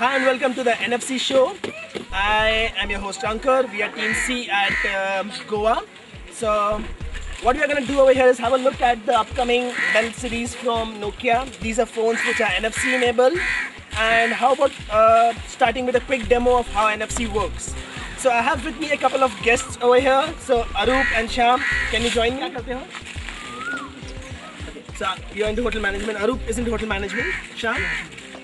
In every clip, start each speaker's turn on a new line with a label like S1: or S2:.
S1: Hi and welcome to the NFC show. I am your host Ankar. We are Team C at Goa. So what we are going to do over here is have a look at the upcoming Bell series from Nokia. These are phones which are NFC enabled. And how about starting with a quick demo of how NFC works. So I have with me a couple of guests over here. So Arup and Shyam, can you join me? Okay, so you're into hotel management. Arup is into hotel management. Shyam?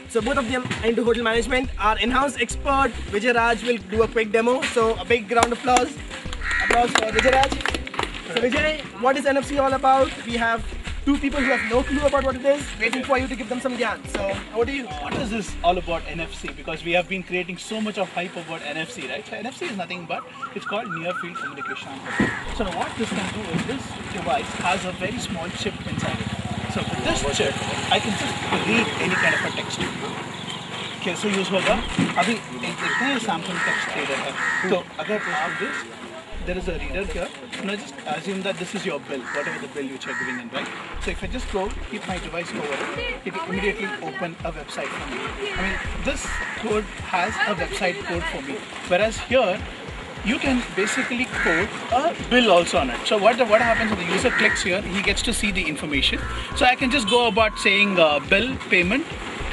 S1: So both of them are into hotel management. Our in-house expert Vijay Raj will do a quick demo. So a big round of applause for Vijay Raj. So Vijay, what is NFC all about? We have two people who have no clue about what it is, waiting for you to give them some gyan. So what do you?
S2: What is this all about NFC? Because we have been creating so much of hype about NFC, right? So NFC is nothing but it's called near field communication. So what this can do is this device has a very small chip inside it. So with this chip, I can just read any kind of a text. Okay, so use होगा अभी एक Samsung text reader है. तो अगर आप this, there is a reader here. Now just assume that this is your bill, whatever the bill which you're giving in, right? So if I just go keep my device over it will immediately open a website for me. I mean, this code has a website code for me. Whereas here, you can basically code a bill also on it. So what happens when the user clicks here, he gets to see the information. So I can just go about saying bill, payment,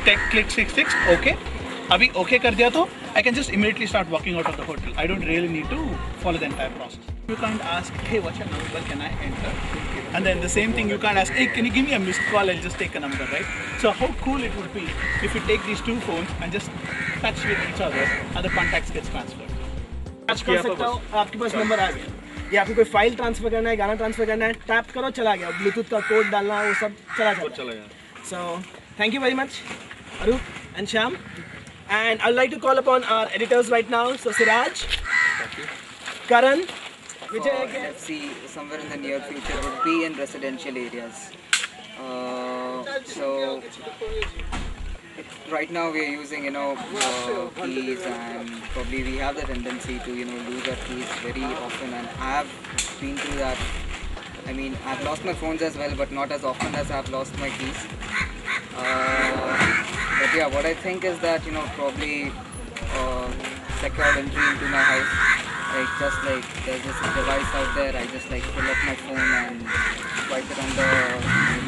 S2: click 66, okay. Abhi okay kar diya to, I can just immediately start walking out of the hotel. I don't really need to follow the entire process. You can't ask, hey, what's your number, can I enter? And then the same thing, you can't ask, hey, can you give me a missed call, I'll just take a number, right? So how cool it would be if you take these two phones and just touch with each other and the contacts gets transferred.
S1: आज कर सकता हूँ आपके पास number आ गया या आपको कोई file transfer करना है गाना ट्रांसफर करना है टैप करो चला गया ब्लूटूथ का कोड डालना वो सब चला गया so thank you very much Arup and Shyam and I'd like to call upon our editors right now. So Siraj, Karan, which
S3: NFC somewhere in the near future would be in residential areas. So right now we are using keys, and probably we have the tendency to lose our keys very often, and I have been through that. I mean, I've lost my phones as well, but not as often as I've lost my keys. But yeah, what I think is that probably secured entry into my house. Like there's this device out there, I just pull up my phone and swipe it on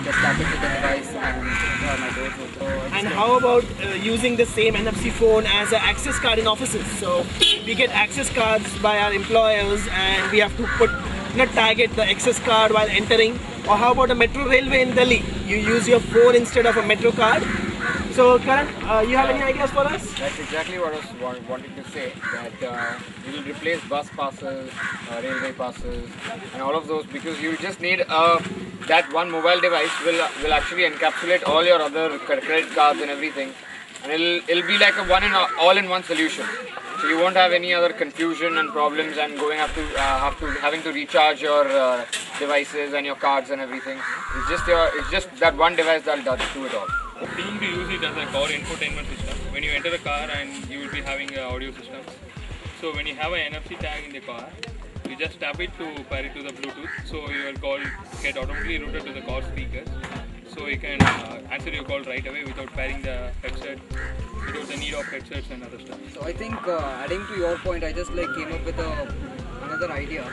S3: just tap it to the device and my doors open.
S1: And how about using the same NFC phone as an access card in offices? So we get access cards by our employers and we have to tag it, the access card while entering. Or how about a metro railway in Delhi? You use your phone instead of a metro card. So Karan, you have any ideas for us?
S4: That's exactly what I was wanting to say, that we will replace bus passes, railway passes and all of those, because you just need that one mobile device will actually encapsulate all your other credit cards and everything, and it'll be like a all-in-one solution. So you won't have any other confusion and problems and having to recharge your devices and your cards and everything. It's just that one device that'll do it all.
S5: Team, we use it as a core infotainment system. When you enter the car and you will be having audio systems. So when you have an NFC tag in the car, you just tap it to pair it to the Bluetooth. So your call get automatically routed to the car speakers. So you can answer your call right away without pairing the headset, without the need of headsets and other stuff.
S3: So I think adding to your point, I just came up with another idea.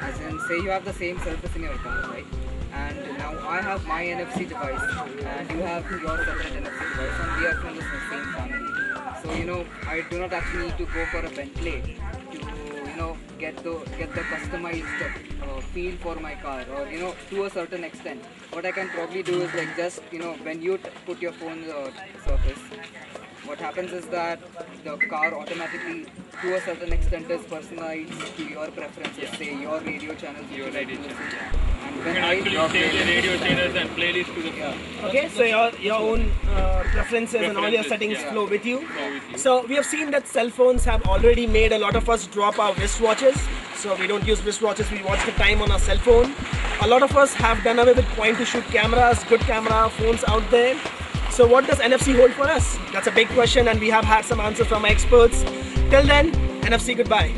S3: As in, say you have the same surface in your car, right? And now I have my NFC device and you have your separate NFC device, and we are from the same family. So I do not actually need to go for a Bentley to get the customized feel for my car, or to a certain extent. What I can probably do is just when you put your phone surface, what happens is that the car automatically, to a certain extent, is personalized to your preferences, say your radio channels.
S5: Your radio channel.
S3: And
S5: You
S3: when
S5: can actually change the radio channels and playlist to the phone.
S1: Okay, so your own preferences and all your settings flow with you. So we have seen that cell phones have already made a lot of us drop our wristwatches. So we don't use wristwatches, we watch the time on our cell phone. A lot of us have done away with point-to-shoot cameras, good camera phones out there. So what does NFC hold for us? That's a big question, and we have had some answers from our experts. Till then, NFC goodbye.